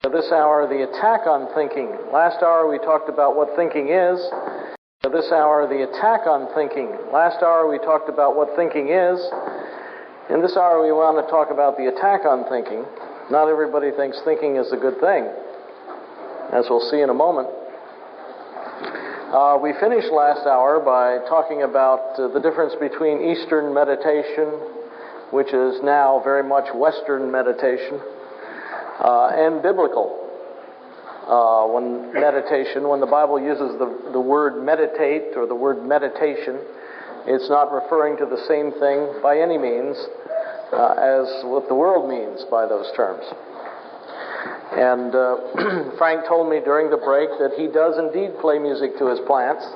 This hour, the attack on thinking. Last hour we talked about what thinking is. This hour, the attack on thinking. Last hour we talked about what thinking is. In this hour we want to talk about the attack on thinking. Not everybody thinks thinking is a good thing, as we'll see in a moment. We finished last hour by talking about the difference between Eastern meditation, which is now very much Western meditation, and biblical when the Bible uses the word meditate or the word meditation, it's not referring to the same thing by any means as what the world means by those terms. And Frank told me during the break that he does indeed play music to his plants.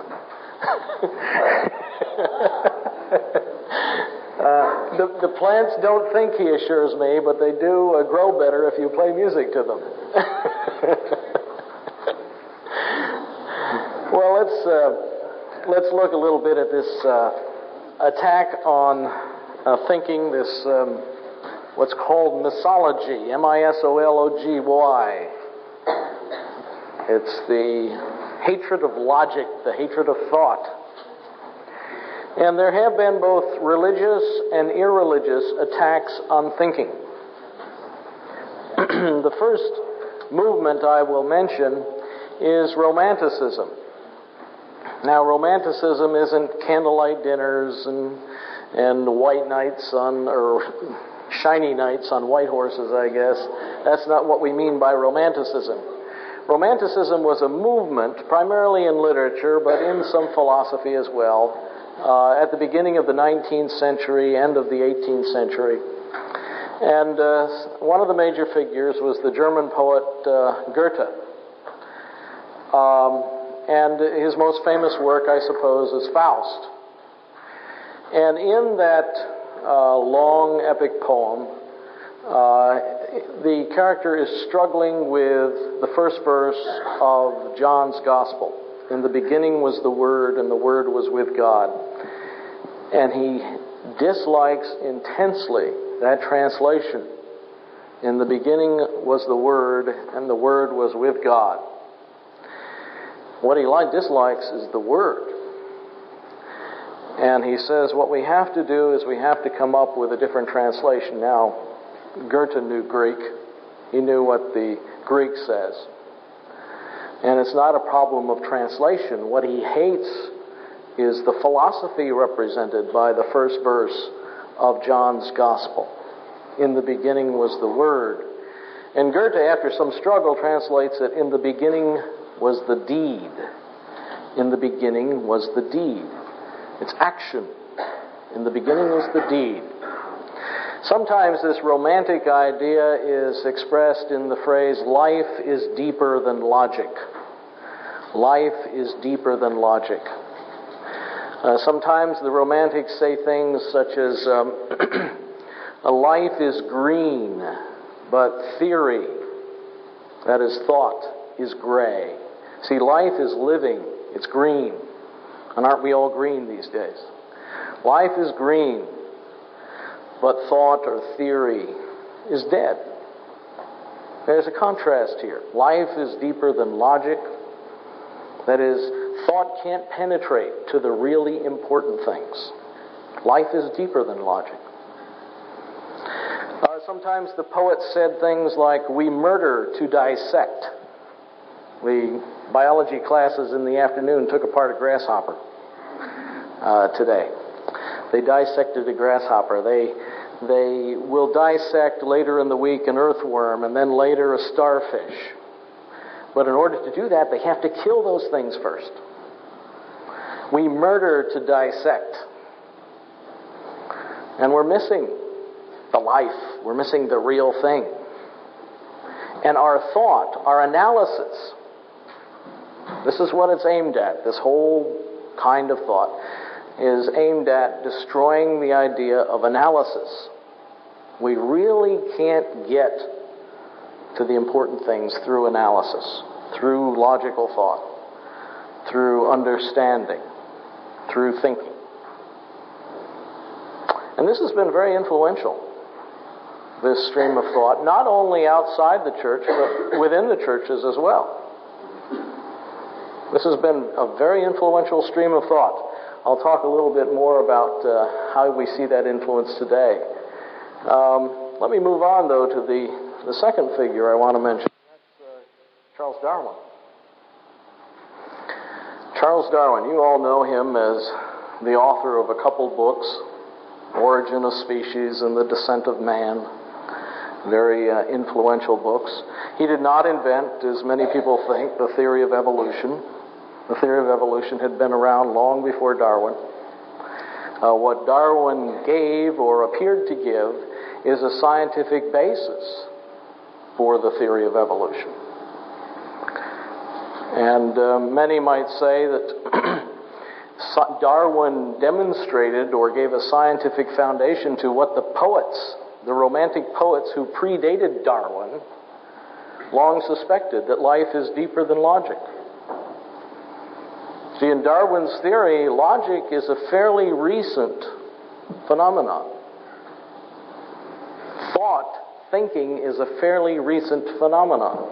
The plants don't think, he assures me, but they do grow better if you play music to them. Well, let's look a little bit at this attack on thinking, this what's called misology, M-I-S-O-L-O-G-Y. It's the hatred of logic, the hatred of thought. And there have been both religious and irreligious attacks on thinking. The first movement I will mention is Romanticism. Now, Romanticism isn't candlelight dinners and white nights or shiny nights on white horses, I guess. That's not what we mean by Romanticism. Romanticism was a movement, primarily in literature, but in some philosophy as well, at the beginning of the 19th century, end of the 18th century. And one of the major figures was the German poet Goethe. And his most famous work, I suppose, is Faust. And in that long epic poem, the character is struggling with the first verse of John's Gospel. In the beginning was the Word, and the Word was with God. And he dislikes intensely that translation. In the beginning was the Word, and the Word was with God. What he dislikes is the Word. And he says what we have to do is we have to come up with a different translation. Now, Goethe knew Greek. He knew what the Greek says. And it's not a problem of translation. What he hates is the philosophy represented by the first verse of John's Gospel. In the beginning was the Word. And Goethe, after some struggle, translates it, in the beginning was the deed. In the beginning was the deed. It's action. In the beginning was the deed. Sometimes this romantic idea is expressed in the phrase, life is deeper than logic. Life is deeper than logic. Sometimes the romantics say things such as, a life is green, but theory, that is thought, is gray. See, life is living, it's green. And aren't we all green these days? Life is green, but thought or theory is dead. There's a contrast here. Life is deeper than logic. That is, thought can't penetrate to the really important things. Life is deeper than logic. Sometimes the poet said things like, we murder to dissect. The biology classes in the afternoon took apart a grasshopper today. They dissected a grasshopper. They will dissect later in the week an earthworm and then later a starfish. But in order to do that, they have to kill those things first. We murder to dissect. And we're missing the life. We're missing the real thing. And our thought, our analysis, this is what it's aimed at. This whole kind of thought is aimed at destroying the idea of analysis. We really can't get to the important things through analysis, through logical thought, through understanding, through thinking. And this has been very influential. this stream of thought, not only outside the church, but within the churches as well. This has been a very influential stream of thought. I'll talk a little bit more about how we see that influence today. Let me move on, though, to the second figure I want to mention. That's Charles Darwin. Charles Darwin, you all know him as the author of a couple books, Origin of Species and The Descent of Man. Very influential books. He did not invent, as many people think, the theory of evolution. The theory of evolution had been around long before Darwin. What Darwin gave or appeared to give is a scientific basis for the theory of evolution. And many might say that Darwin demonstrated or gave a scientific foundation to what the poets, the Romantic poets who predated Darwin, long suspected, that life is deeper than logic. See, in Darwin's theory, logic is a fairly recent phenomenon. Thinking is a fairly recent phenomenon.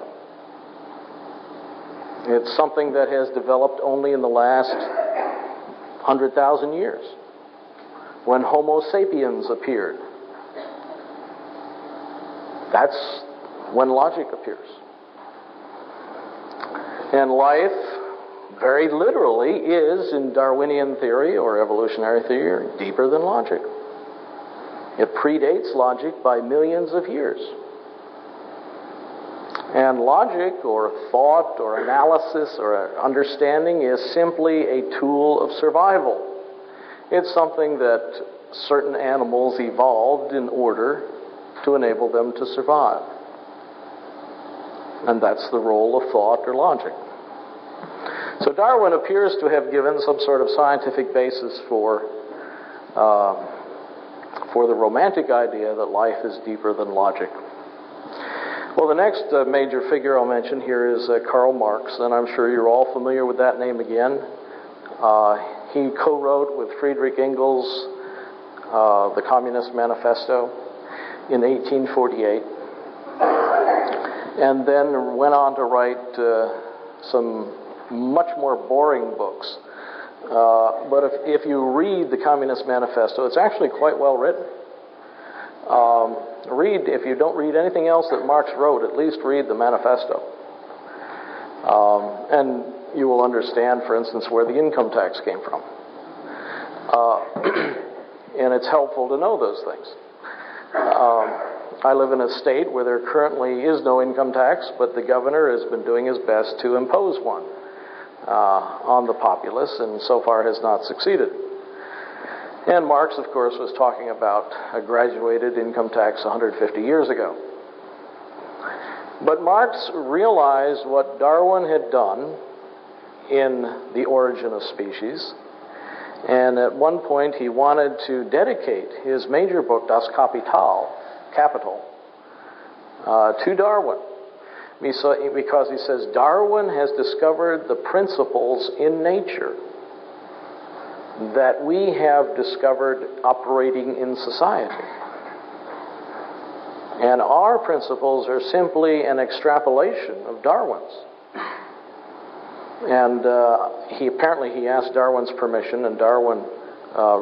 It's something that has developed only in the last 100,000 years, when Homo sapiens appeared. That's when logic appears. And life, very literally, is, in Darwinian theory or evolutionary theory, deeper than logic. It predates logic by millions of years. And logic or thought or analysis or understanding is simply a tool of survival. It's something that certain animals evolved in order to enable them to survive. And that's the role of thought or logic. So Darwin appears to have given some sort of scientific basis for the romantic idea that life is deeper than logic. Well, the next major figure I'll mention here is Karl Marx, and I'm sure you're all familiar with that name again. He co-wrote with Friedrich Engels the Communist Manifesto in 1848, and then went on to write some much more boring books. But if you read the Communist Manifesto, it's actually quite well written. If you don't read anything else that Marx wrote, at least read the Manifesto. And you will understand, for instance, where the income tax came from. And it's helpful to know those things. I live in a state where there currently is no income tax, but the governor has been doing his best to impose one on the populace, and so far has not succeeded. And Marx, of course, was talking about a graduated income tax 150 years ago. But Marx realized what Darwin had done in The Origin of Species, and at one point he wanted to dedicate his major book, Das Kapital, Capital, to Darwin. Because he says Darwin has discovered the principles in nature that we have discovered operating in society. And our principles are simply an extrapolation of Darwin's. And he asked Darwin's permission, and Darwin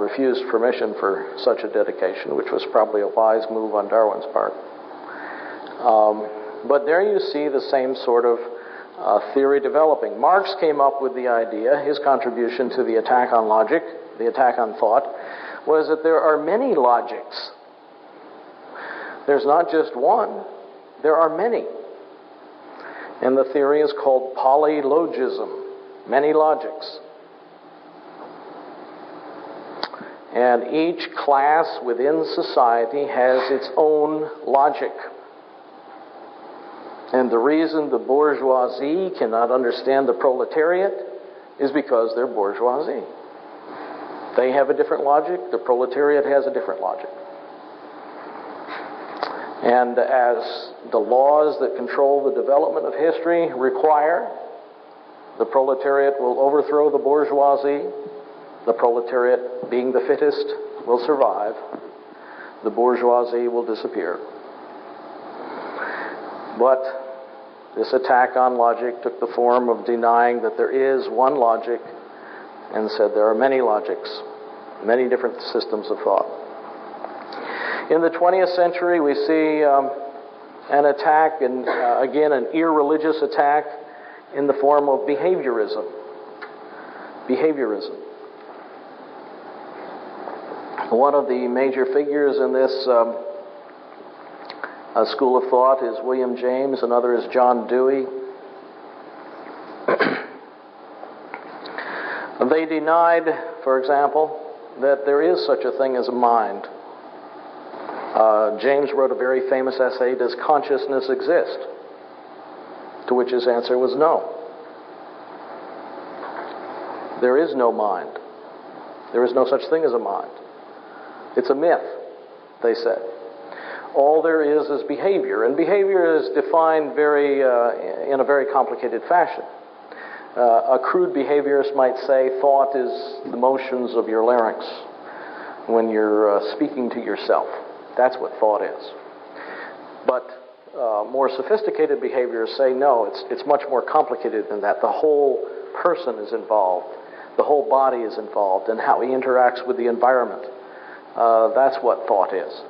refused permission for such a dedication, which was probably a wise move on Darwin's part. But there you see the same sort of theory developing. Marx came up with the idea, his contribution to the attack on logic, the attack on thought, was that there are many logics. There's not just one, there are many. And the theory is called polylogism, many logics. And each class within society has its own logic. And the reason the bourgeoisie cannot understand the proletariat is because they're bourgeoisie. They have a different logic, the proletariat has a different logic. And as the laws that control the development of history require, the proletariat will overthrow the bourgeoisie. The proletariat, being the fittest, will survive. The bourgeoisie will disappear. But this attack on logic took the form of denying that there is one logic and said there are many logics, many different systems of thought. In the 20th century, we see an attack, and again, an irreligious attack in the form of behaviorism. Behaviorism. One of the major figures in this school of thought is William James, another is John Dewey. They denied, for example, that there is such a thing as a mind. James wrote a very famous essay, Does Consciousness Exist? To which his answer was no. There is no mind. There is no such thing as a mind. It's a myth, they said. All there is behavior, and behavior is defined in a very complicated fashion. A crude behaviorist might say thought is the motions of your larynx when you're speaking to yourself. That's what thought is. But more sophisticated behaviorists say no, it's much more complicated than that. The whole person is involved. The whole body is involved in how he interacts with the environment. That's what thought is.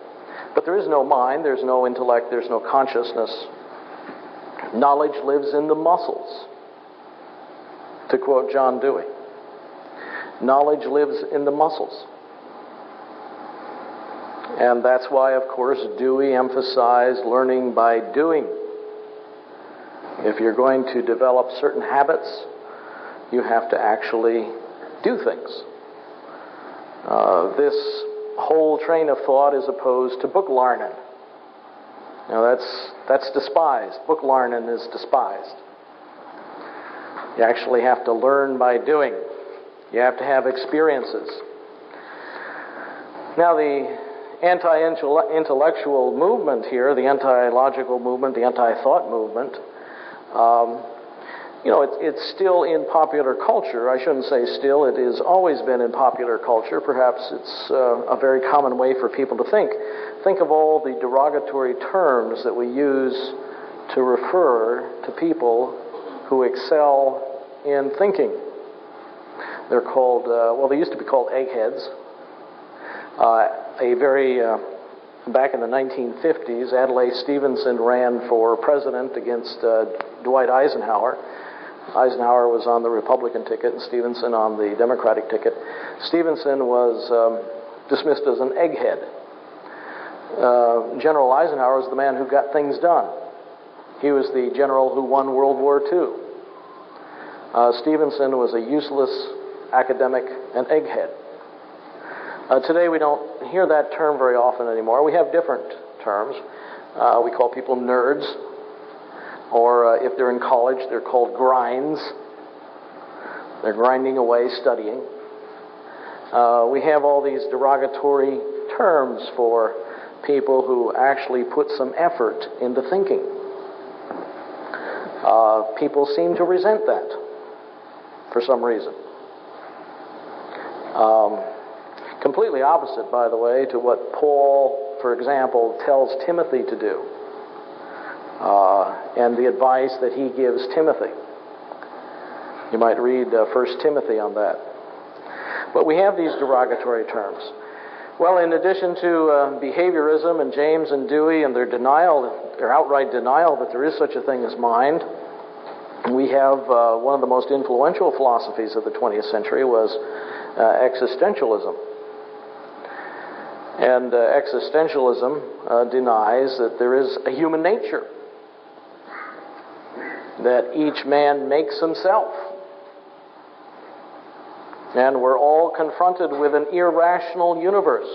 But there is no mind, there's no intellect, there's no consciousness. Knowledge lives in the muscles, to quote John Dewey. Knowledge lives in the muscles. And that's why, of course, Dewey emphasized learning by doing. If you're going to develop certain habits, you have to actually do things. This whole train of thought is opposed to book larnin. Now that's despised. Book larnin is despised. You actually have to learn by doing. You have to have experiences. Now the anti-intellectual movement here, the anti-logical movement, the anti-thought movement, it's still in popular culture. I shouldn't say still, it has always been in popular culture. Perhaps it's a very common way for people to think. Think of all the derogatory terms that we use to refer to people who excel in thinking. They're called, they used to be called eggheads. Back in the 1950s, Adlai Stevenson ran for president against Dwight Eisenhower. Eisenhower was on the Republican ticket and Stevenson on the Democratic ticket. Stevenson was dismissed as an egghead. General Eisenhower was the man who got things done. He was the general who won World War II. Stevenson was a useless academic and egghead. Today we don't hear that term very often anymore. We have different terms. We call people nerds. Or if they're in college, they're called grinds. They're grinding away, studying. We have all these derogatory terms for people who actually put some effort into thinking. People seem to resent that for some reason. Completely opposite, by the way, to what Paul, for example, tells Timothy to do. And the advice that he gives Timothy. You might read 1 Timothy on that. But we have these derogatory terms. Well, in addition to behaviorism and James and Dewey and their outright denial that there is such a thing as mind, we have one of the most influential philosophies of the 20th century was existentialism. And existentialism denies that there is a human nature, that each man makes himself. And we're all confronted with an irrational universe.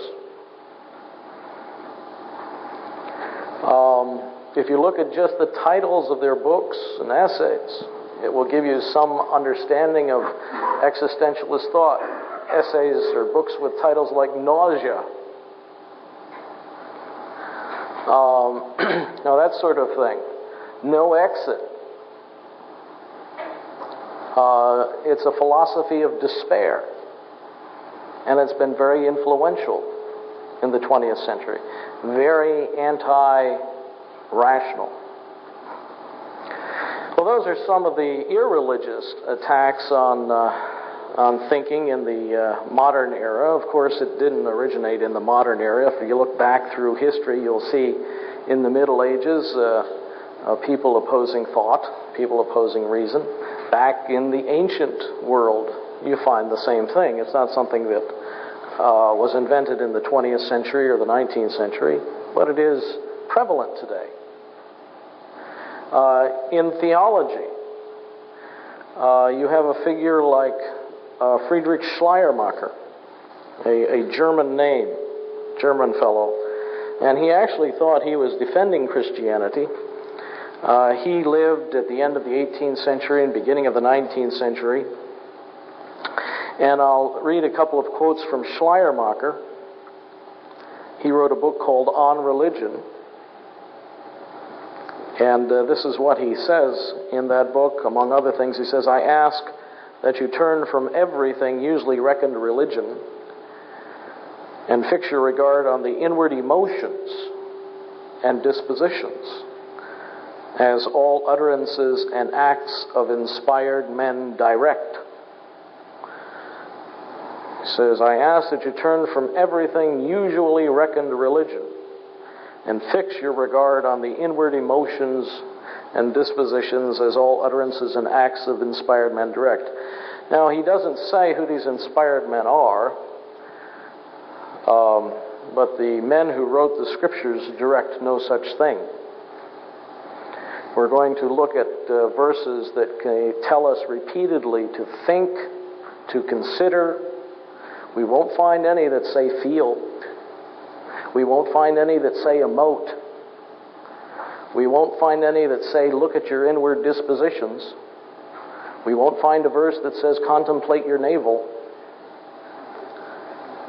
If you look at just the titles of their books and essays, it will give you some understanding of existentialist thought. Essays or books with titles like Nausea. Now that sort of thing. No Exit. It's a philosophy of despair. And it's been very influential in the 20th century. Very anti-rational. those are some of the irreligious attacks on thinking in the modern era. Of course, it didn't originate in the modern era. If you look back through history, you'll see in the Middle Ages people opposing thought, people opposing reason. Back in the ancient world, you find the same thing. It's not something that was invented in the 20th century or the 19th century, but it is prevalent today. In theology, you have a figure like Friedrich Schleiermacher, a German name, German fellow, and he actually thought he was defending Christianity. He lived at the end of the 18th century and beginning of the 19th century. And I'll read a couple of quotes from Schleiermacher. He wrote a book called On Religion. And this is what he says in that book. Among other things, he says, I ask that you turn from everything usually reckoned religion and fix your regard on the inward emotions and dispositions, as all utterances and acts of inspired men direct. He says, I ask that you turn from everything usually reckoned religion and fix your regard on the inward emotions and dispositions as all utterances and acts of inspired men direct. Now, he doesn't say who these inspired men are, but the men who wrote the scriptures direct no such thing. We're going to look at verses that can tell us repeatedly to think, to consider. We won't find any that say feel. We won't find any that say emote. We won't find any that say look at your inward dispositions. We won't find a verse that says contemplate your navel.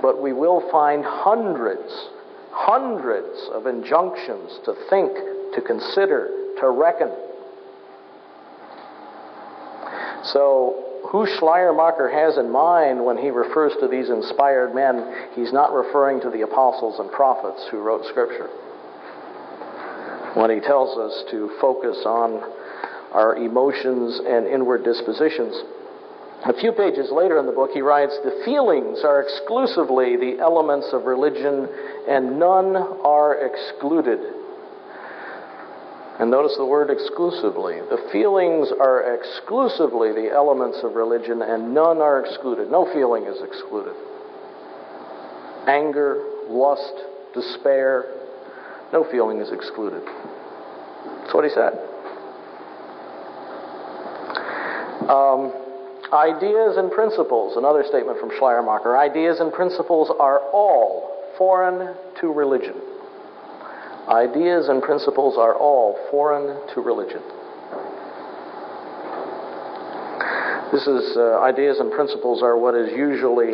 But we will find hundreds of injunctions to think, to consider, to reckon. So, who Schleiermacher has in mind when he refers to these inspired men, he's not referring to the apostles and prophets who wrote Scripture. When he tells us to focus on our emotions and inward dispositions. A few pages later in the book, he writes, the feelings are exclusively the elements of religion, and none are excluded. And notice the word exclusively. The feelings are exclusively the elements of religion, and none are excluded. No feeling is excluded. Anger, lust, despair, no feeling is excluded. That's what he said. Ideas and principles, another statement from Schleiermacher. Ideas and principles are all foreign to religion. Ideas and principles are all foreign to religion. This is, ideas and principles are what is usually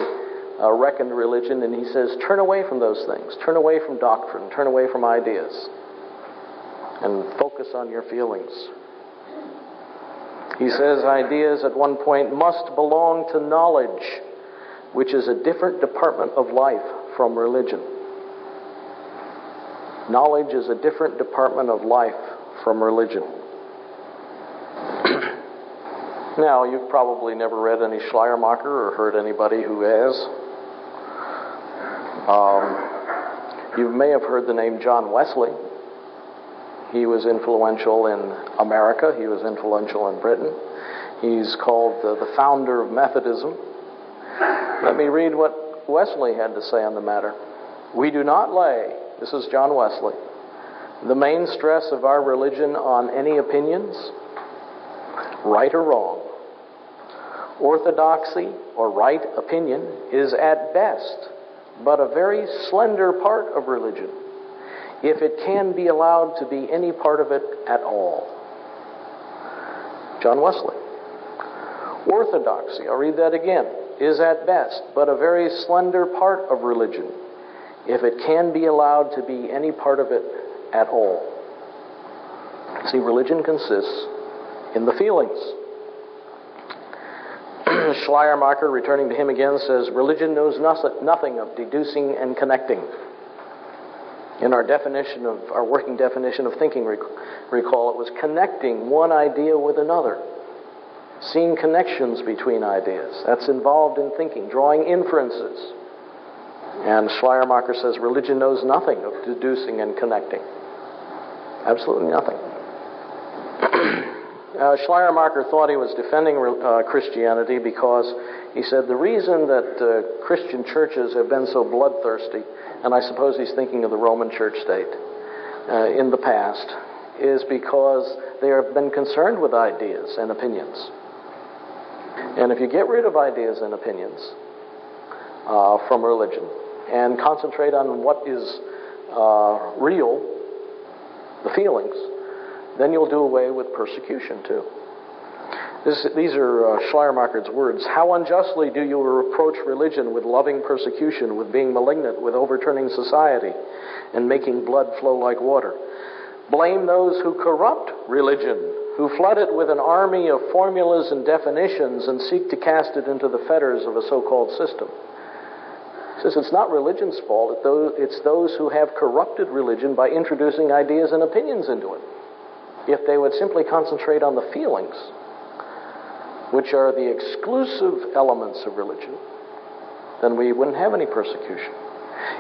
reckoned religion, and he says, turn away from those things. Turn away from doctrine. Turn away from ideas. And focus on your feelings. He says ideas at one point must belong to knowledge, which is a different department of life from religion. Knowledge is a different department of life from religion. Now, you've probably never read any Schleiermacher or heard anybody who has. You may have heard the name John Wesley. He was influential in America. He was influential in Britain. He's called the founder of Methodism. Let me read what Wesley had to say on the matter. We do not lay, this is John Wesley, the main stress of our religion on any opinions, right or wrong. Orthodoxy or right opinion is at best but a very slender part of religion, if it can be allowed to be any part of it at all. John Wesley. Orthodoxy, I'll read that again, is at best but a very slender part of religion, if it can be allowed to be any part of it at all. See, religion consists in the feelings. Schleiermacher, returning to him again, says, religion knows nothing of deducing and connecting. In our working definition of thinking, recall, it was connecting one idea with another. Seeing connections between ideas. That's involved in thinking, drawing inferences. And Schleiermacher says religion knows nothing of deducing and connecting. Absolutely nothing. Schleiermacher thought he was defending Christianity because he said the reason that Christian churches have been so bloodthirsty, and I suppose he's thinking of the Roman church state in the past, is because they have been concerned with ideas and opinions. And if you get rid of ideas and opinions from religion and concentrate on what is real, the feelings, then you'll do away with persecution too. These are Schleiermacher's words. How unjustly do you reproach religion with loving persecution, with being malignant, with overturning society, and making blood flow like water? Blame those who corrupt religion, who flood it with an army of formulas and definitions and seek to cast it into the fetters of a so-called system. He says it's not religion's fault, it's those who have corrupted religion by introducing ideas and opinions into it. If they would simply concentrate on the feelings, which are the exclusive elements of religion, then we wouldn't have any persecution.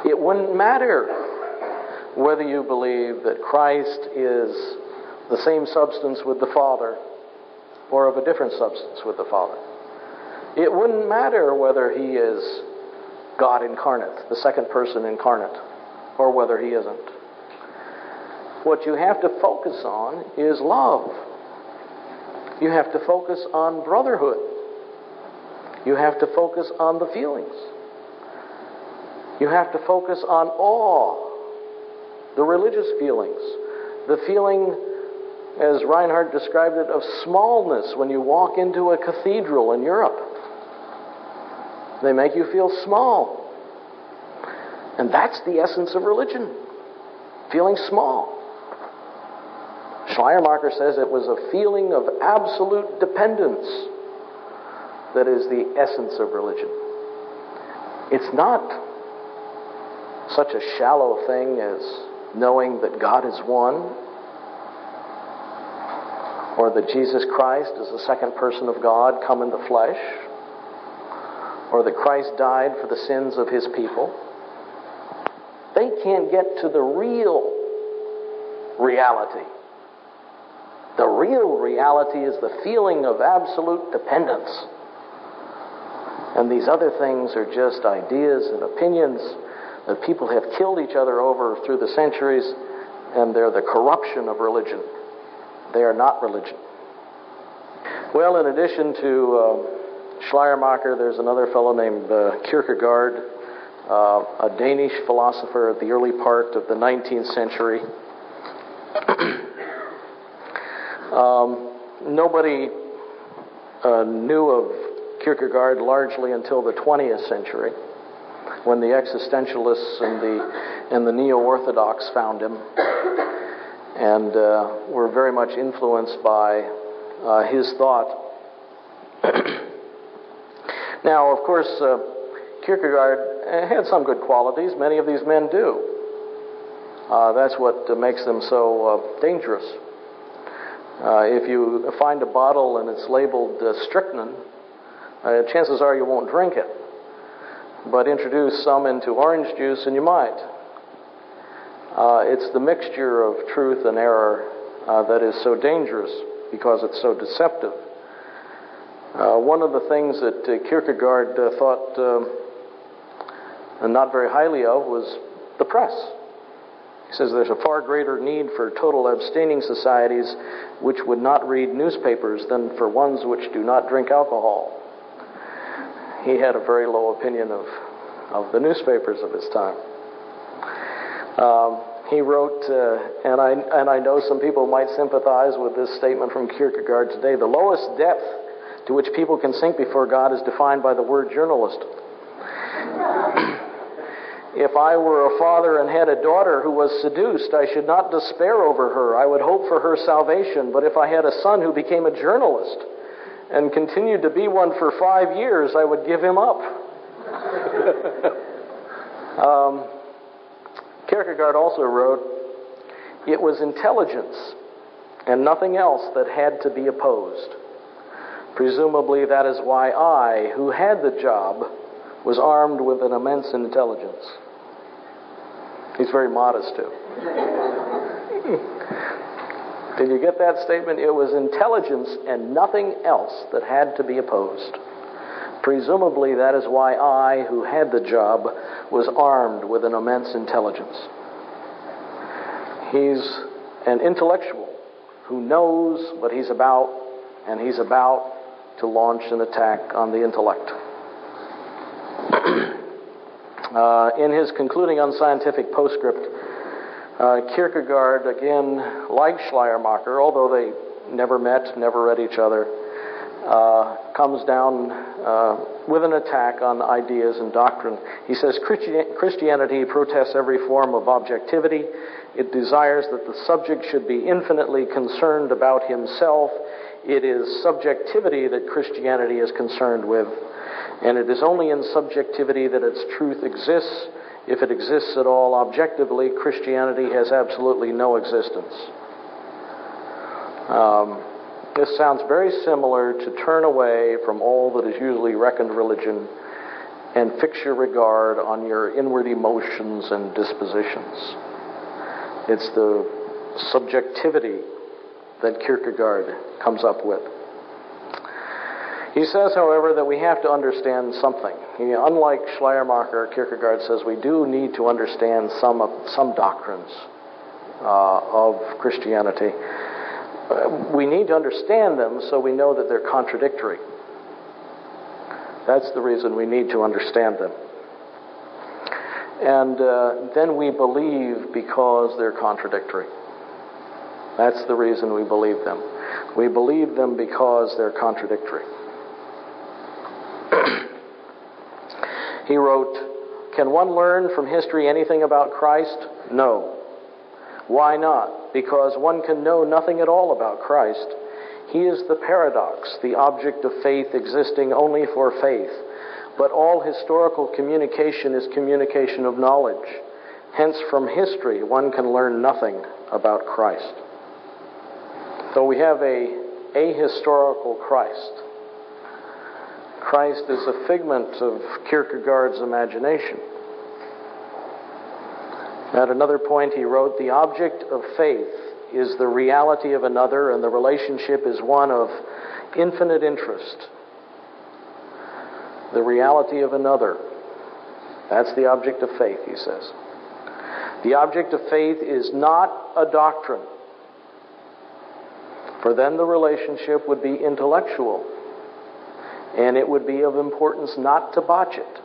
It wouldn't matter whether you believe that Christ is the same substance with the Father or of a different substance with the Father. It wouldn't matter whether he is God incarnate, the second person incarnate, or whether he isn't. What you have to focus on is love. You have to focus on brotherhood. You have to focus on the feelings. You have to focus on awe, the religious feelings, the feeling, as Reinhard described it, of smallness when you walk into a cathedral in Europe. They make you feel small. And that's the essence of religion, feeling small. Schleiermacher says it was a feeling of absolute dependence that is the essence of religion. It's not such a shallow thing as knowing that God is one, or that Jesus Christ is the second person of God come in the flesh, or that Christ died for the sins of his people. They can't get to the real reality. The real reality is the feeling of absolute dependence. And these other things are just ideas and opinions that people have killed each other over through the centuries, and they're the corruption of religion. They are not religion. Well, in addition to Schleiermacher, there's another fellow named Kierkegaard, a Danish philosopher of the early part of the 19th century. Nobody knew of Kierkegaard largely until the 20th century, when the existentialists and the neo-orthodox found him, and were very much influenced by his thought. Now, of course, Kierkegaard had some good qualities. Many of these men do. That's what makes them so dangerous. If you find a bottle and it's labeled strychnine, chances are you won't drink it. But introduce some into orange juice and you might. It's the mixture of truth and error that is so dangerous because it's so deceptive. One of the things that Kierkegaard thought not very highly of was the press. He says there's a far greater need for total abstaining societies which would not read newspapers than for ones which do not drink alcohol. He had a very low opinion of the newspapers of his time. He wrote, and I know some people might sympathize with this statement from Kierkegaard today, the lowest depth to which people can sink before God is defined by the word journalist. If I were a father and had a daughter who was seduced, I should not despair over her. I would hope for her salvation. But if I had a son who became a journalist and continued to be one for 5 years, I would give him up. Kierkegaard also wrote, "It was intelligence and nothing else that had to be opposed. Presumably that is why I, who had the job, was armed with an immense intelligence." He's very modest, too. Did you get that statement? It was intelligence and nothing else that had to be opposed. Presumably that is why I, who had the job, was armed with an immense intelligence. He's an intellectual who knows what he's about, and he's about to launch an attack on the intellect. In his concluding unscientific postscript, Kierkegaard, again, like Schleiermacher, although they never met, never read each other, comes down with an attack on ideas and doctrine. He says, Christianity protests every form of objectivity. It desires that the subject should be infinitely concerned about himself. It is subjectivity that Christianity is concerned with, and it is only in subjectivity that its truth exists. If it exists at all objectively, Christianity has absolutely no existence. This sounds very similar to turn away from all that is usually reckoned religion and fix your regard on your inward emotions and dispositions. It's the subjectivity that Kierkegaard comes up with. He says, however, that we have to understand something. Unlike Schleiermacher, Kierkegaard says we do need to understand some doctrines of Christianity. We need to understand them so we know that they're contradictory. That's the reason we need to understand them. And then we believe because they're contradictory. That's the reason we believe them. We believe them because they're contradictory. He wrote, "Can one learn from history anything about Christ? No. Why not? Because one can know nothing at all about Christ. He is the paradox, the object of faith existing only for faith. But all historical communication is communication of knowledge. Hence, from history, one can learn nothing about Christ." So we have a ahistorical Christ. Christ is a figment of Kierkegaard's imagination. At another point he wrote, "The object of faith is the reality of another, and the relationship is one of infinite interest." The reality of another. That's the object of faith, he says. The object of faith is not a doctrine, for then the relationship would be intellectual, and it would be of importance not to botch it,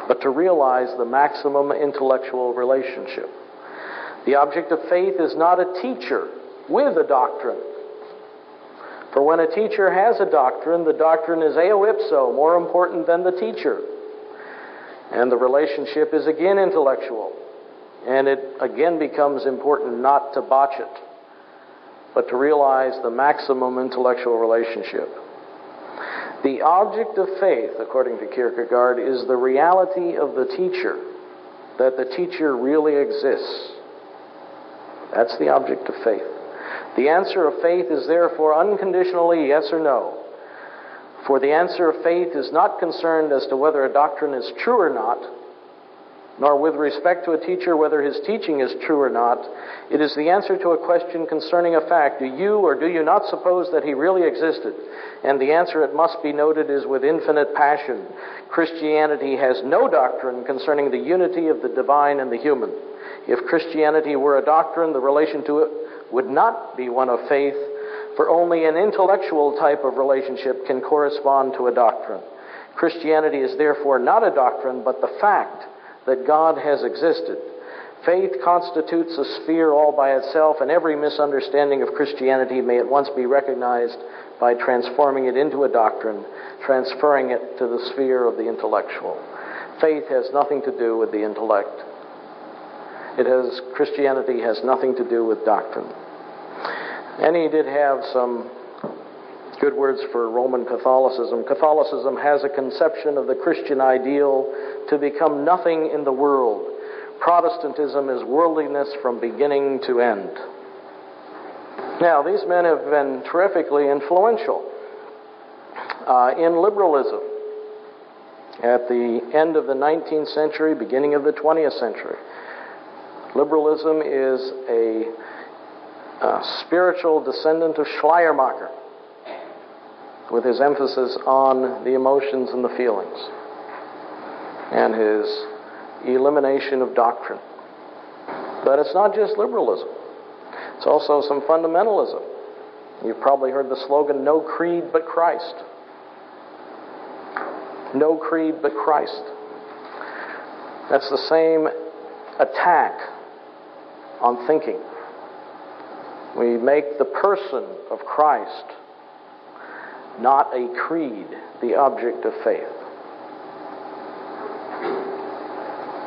but to realize the maximum intellectual relationship. The object of faith is not a teacher with a doctrine. For when a teacher has a doctrine, the doctrine is eo ipso, more important than the teacher. And the relationship is again intellectual. And it again becomes important not to botch it, but to realize the maximum intellectual relationship. The object of faith, according to Kierkegaard, is the reality of the teacher, that the teacher really exists. That's the object of faith. The answer of faith is therefore unconditionally yes or no. For the answer of faith is not concerned as to whether a doctrine is true or not, nor with respect to a teacher whether his teaching is true or not. It is the answer to a question concerning a fact. Do you or do you not suppose that he really existed? And the answer, it must be noted, is with infinite passion. Christianity has no doctrine concerning the unity of the divine and the human. If Christianity were a doctrine, the relation to it would not be one of faith, for only an intellectual type of relationship can correspond to a doctrine. Christianity is therefore not a doctrine, but the fact that God has existed. Faith constitutes a sphere all by itself, and every misunderstanding of Christianity may at once be recognized by transforming it into a doctrine, transferring it to the sphere of the intellectual. Faith has nothing to do with the intellect. Christianity has nothing to do with doctrine. And he did have some good words for Roman Catholicism. Catholicism has a conception of the Christian ideal to become nothing in the world, Protestantism is worldliness from beginning to end. Now, these men have been terrifically influential in liberalism at the end of the 19th century, beginning of the 20th century. Liberalism is a spiritual descendant of Schleiermacher, with his emphasis on the emotions and the feelings, and his elimination of doctrine. But it's not just liberalism. It's also some fundamentalism. You've probably heard the slogan, "No creed but Christ." No creed but Christ. That's the same attack on thinking. We make the person of Christ, not a creed, the object of faith.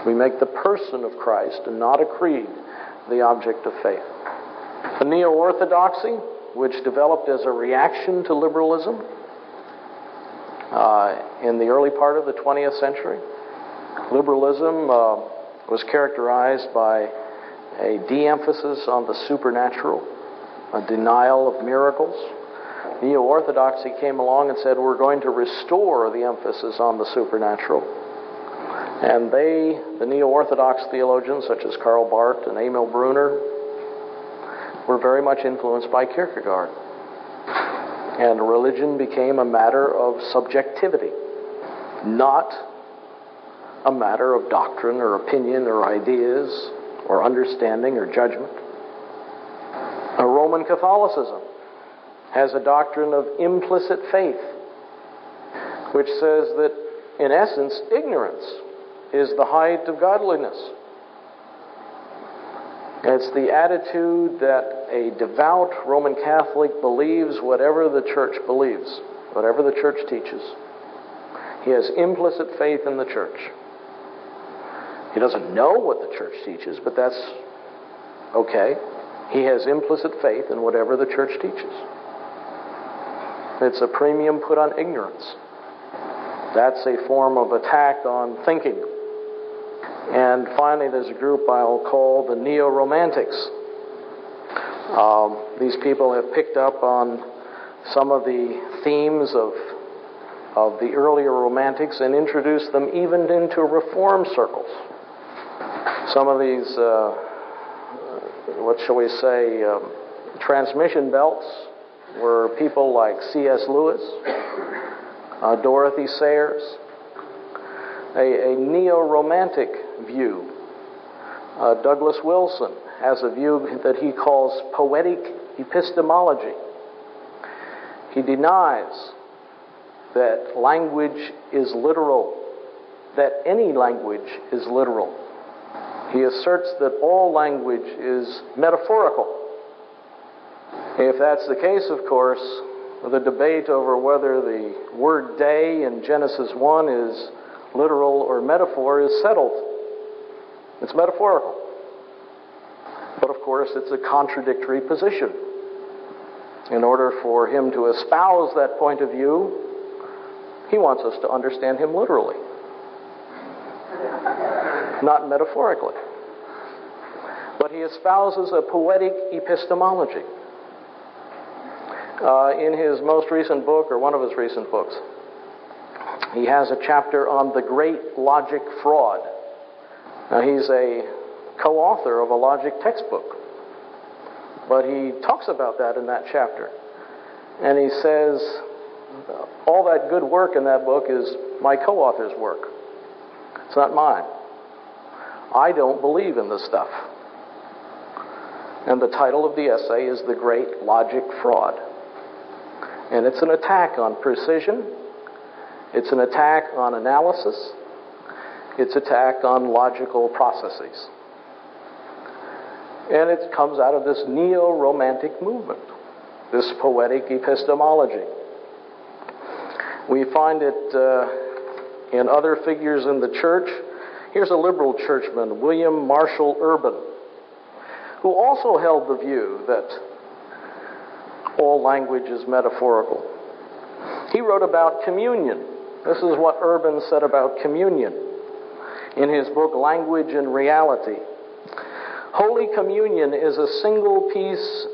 We make the person of Christ and not a creed the object of faith. The neo-orthodoxy, which developed as a reaction to liberalism in the early part of the 20th century. Liberalism was characterized by a de-emphasis on the supernatural, a denial of miracles. Neo-orthodoxy came along and said, we're going to restore the emphasis on the supernatural. And the neo-orthodox theologians such as Karl Barth and Emil Brunner, were very much influenced by Kierkegaard. And religion became a matter of subjectivity, not a matter of doctrine or opinion or ideas or understanding or judgment. A Roman Catholicism has a doctrine of implicit faith, which says that, in essence, ignorance is the height of godliness. It's the attitude that a devout Roman Catholic believes whatever the church believes, whatever the church teaches. He has implicit faith in the church. He doesn't know what the church teaches, but that's okay. He has implicit faith in whatever the church teaches. It's a premium put on ignorance. That's a form of attack on thinking. And finally, there's a group I'll call the neo-romantics. These people have picked up on some of the themes of the earlier romantics and introduced them even into reform circles. Some of these, what shall we say, transmission belts were people like C.S. Lewis, Dorothy Sayers, a neo-romantic view. Douglas Wilson has a view that he calls poetic epistemology. He denies that language is literal, that any language is literal. He asserts that all language is metaphorical. If that's the case, of course, the debate over whether the word day in Genesis 1 is literal or metaphor is settled. It's metaphorical. But of course, it's a contradictory position. In order for him to espouse that point of view, he wants us to understand him literally, not metaphorically. But he espouses a poetic epistemology. In his most recent book, or one of his recent books, he has a chapter on the great logic fraud. Now, he's a co-author of a logic textbook, but he talks about that in that chapter. And he says, all that good work in that book is my co-author's work. It's not mine. I don't believe in this stuff. And the title of the essay is The Great Logic Fraud. And it's an attack on precision. It's an attack on analysis. It's an attack on logical processes. And it comes out of this neo-romantic movement, this poetic epistemology. We find it in other figures in the church. Here's a liberal churchman, William Marshall Urban, who also held the view that all language is metaphorical. He wrote about communion. This is what Urban said about communion. in his book Language and Reality. Holy Communion is a simple piece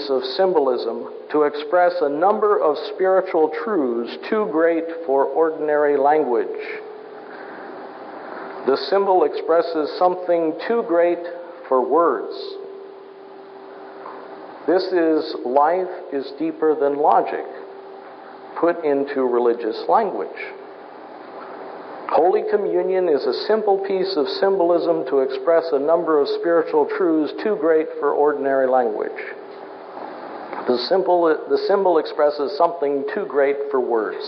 of symbolism to express a number of spiritual truths too great for ordinary language. The symbol expresses something too great for words. This is life is deeper than logic, put into religious language. Holy Communion is a simple piece of symbolism to express a number of spiritual truths too great for ordinary language. The symbol expresses something too great for words.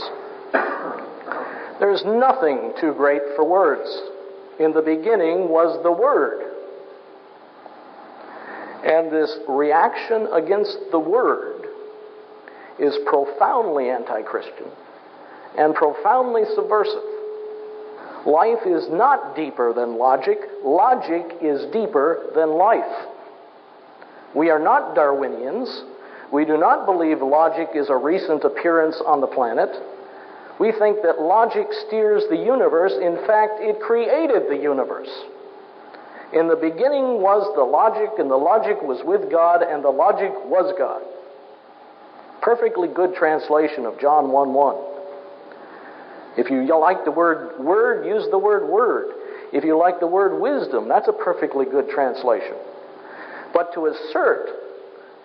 There's nothing too great for words. In the beginning was the Word. And this reaction against the Word is profoundly anti-Christian and profoundly subversive. Life is not deeper than logic. Logic is deeper than life. We are not Darwinians. We do not believe logic is a recent appearance on the planet. We think that logic steers the universe. In fact, it created the universe. In the beginning was the logic, and the logic was with God, and the logic was God. Perfectly good translation of John 1:1. If you like the word word, use the word word. If you like the word wisdom, that's a perfectly good translation. But to assert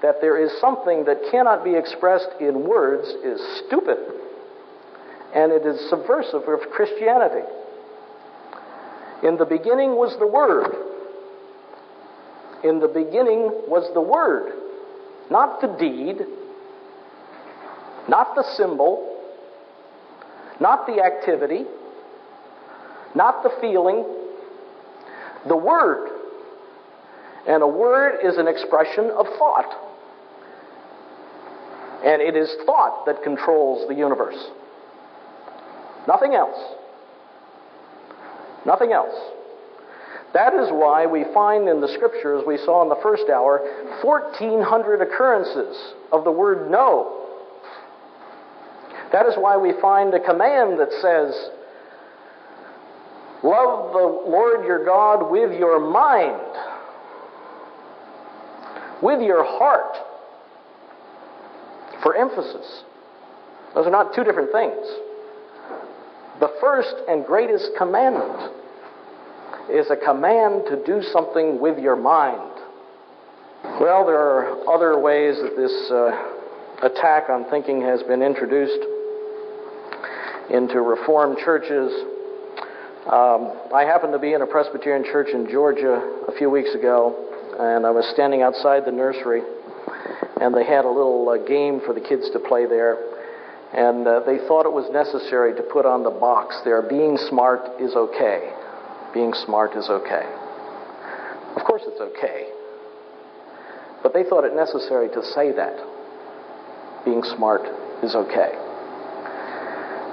that there is something that cannot be expressed in words is stupid. And it is subversive of Christianity. In the beginning was the Word. In the beginning was the Word. Not the deed, not the symbol, not the activity, not the feeling, the Word. And a word is an expression of thought. And it is thought that controls the universe. Nothing else. Nothing else. That is why we find in the Scriptures, we saw in the first hour, 1,400 occurrences of the word no. That is why we find a command that says, love the Lord your God with your mind, with your heart, for emphasis. Those are not two different things. The first and greatest commandment is a command to do something with your mind. Well, there are other ways that this attack on thinking has been introduced into Reformed churches. I happened to be in a Presbyterian church in Georgia a few weeks ago, and I was standing outside the nursery, and they had a little game for the kids to play there. And they thought it was necessary to put on the box there, being smart is okay. Being smart is okay. Of course it's okay. But they thought it necessary to say that. Being smart is okay.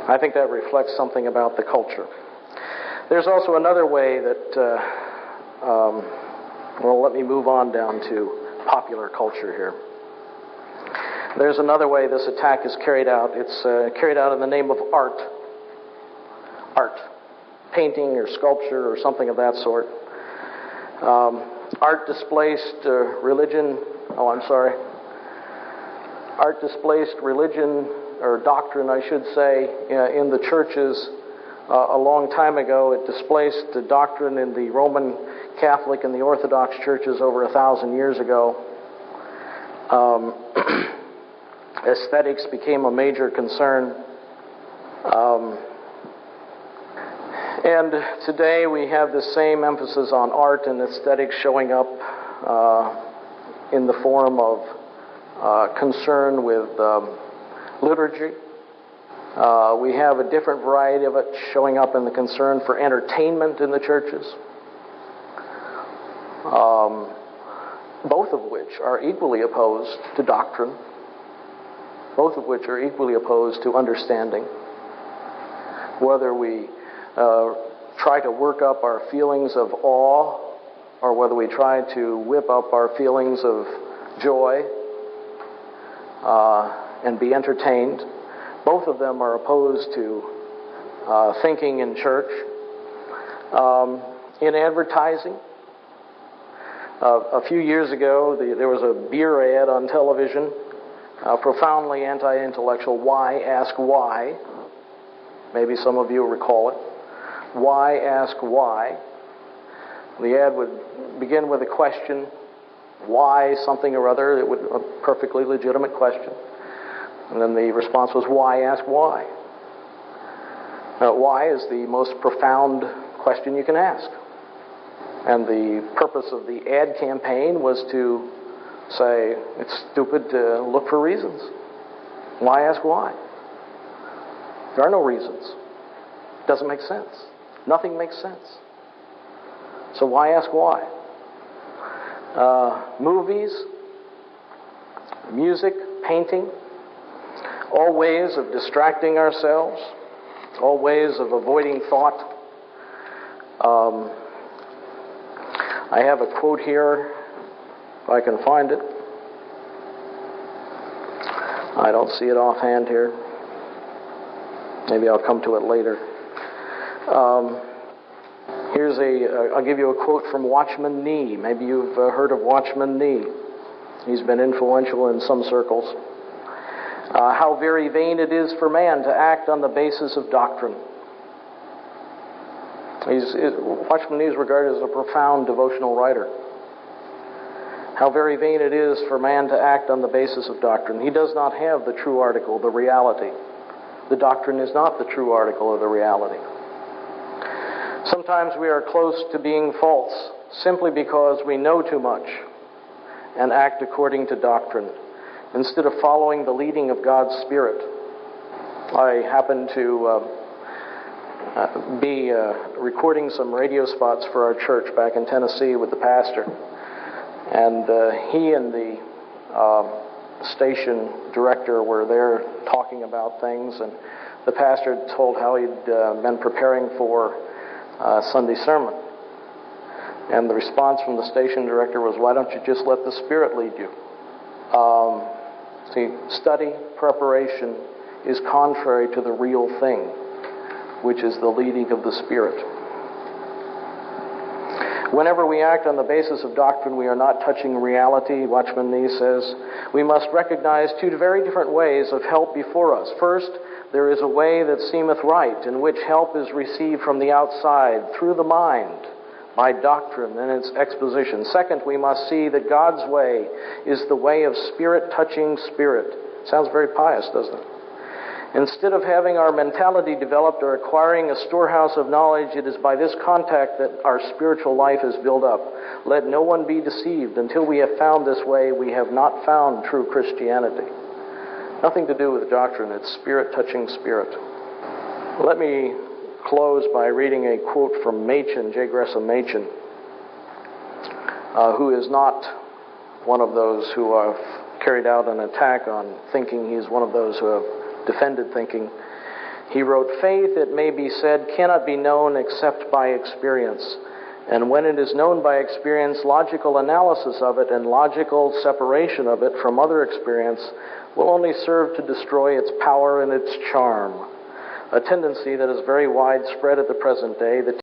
I think that reflects something about the culture. There's also another way that, let me move on down to popular culture here. There's another way this attack is carried out. It's carried out in the name of art. Art. Painting or sculpture or something of that sort. Art displaced religion. Art displaced religion, or doctrine, I should say, in the churches a long time ago. It displaced the doctrine in the Roman Catholic and the Orthodox churches over 1,000 years ago. Aesthetics became a major concern. And today we have the same emphasis on art and aesthetics showing up in the form of concern with liturgy. We have a different variety of it showing up in the concern for entertainment in the churches. Both of which are equally opposed to doctrine. Both of which are equally opposed to understanding. Whether we try to work up our feelings of awe, or whether we try to whip up our feelings of joy and be entertained, both of them are opposed to thinking in church, in advertising. A few years ago, there was a beer ad on television, profoundly anti-intellectual. Why? Ask why. Maybe some of you recall it. Why? Ask why. The ad would begin with a question. Why something or other? It would a perfectly legitimate question. And then the response was, why? Ask why. Why is the most profound question you can ask. And the purpose of the ad campaign was to say, it's stupid to look for reasons. Why ask why? There are no reasons. It doesn't make sense. Nothing makes sense. So why ask why? Movies, music, painting, all ways of distracting ourselves, all ways of avoiding thought. I have a quote here, if I can find it. I don't see it offhand here. Maybe I'll come to it later. I'll give you a quote from Watchman Nee. Maybe you've heard of Watchman Nee. He's been influential in some circles. How very vain it is for man to act on the basis of doctrine. Watchman Nee is regarded as a profound devotional writer. How very vain it is for man to act on the basis of doctrine. He does not have the true article, the reality. The doctrine is not the true article of the reality. Sometimes we are close to being false simply because we know too much and act according to doctrine instead of following the leading of God's Spirit. I happen to be recording some radio spots for our church back in Tennessee with the pastor. And he and the station director were there talking about things, and the pastor told how he'd been preparing for Sunday sermon. And the response from the station director was, why don't you just let the Spirit lead you? See, study, preparation is contrary to the real thing, which is the leading of the Spirit. Whenever we act on the basis of doctrine, we are not touching reality. Watchman Nee says, we must recognize two very different ways of help before us. First, there is a way that seemeth right, in which help is received from the outside, through the mind, by doctrine and its exposition. Second, we must see that God's way is the way of spirit touching spirit. Sounds very pious, doesn't it? Instead of having our mentality developed or acquiring a storehouse of knowledge, it is by this contact that our spiritual life is built up. Let no one be deceived. Until we have found this way, we have not found true Christianity. Nothing to do with doctrine. It's spirit touching spirit. Let me close by reading a quote from Machen, J. Gresham Machen, who is not one of those who have carried out an attack on thinking. He is one of those who have defended thinking. He wrote, faith, it may be said, cannot be known except by experience. And when it is known by experience, logical analysis of it and logical separation of it from other experience will only serve to destroy its power and its charm. A tendency that is very widespread at the present day. The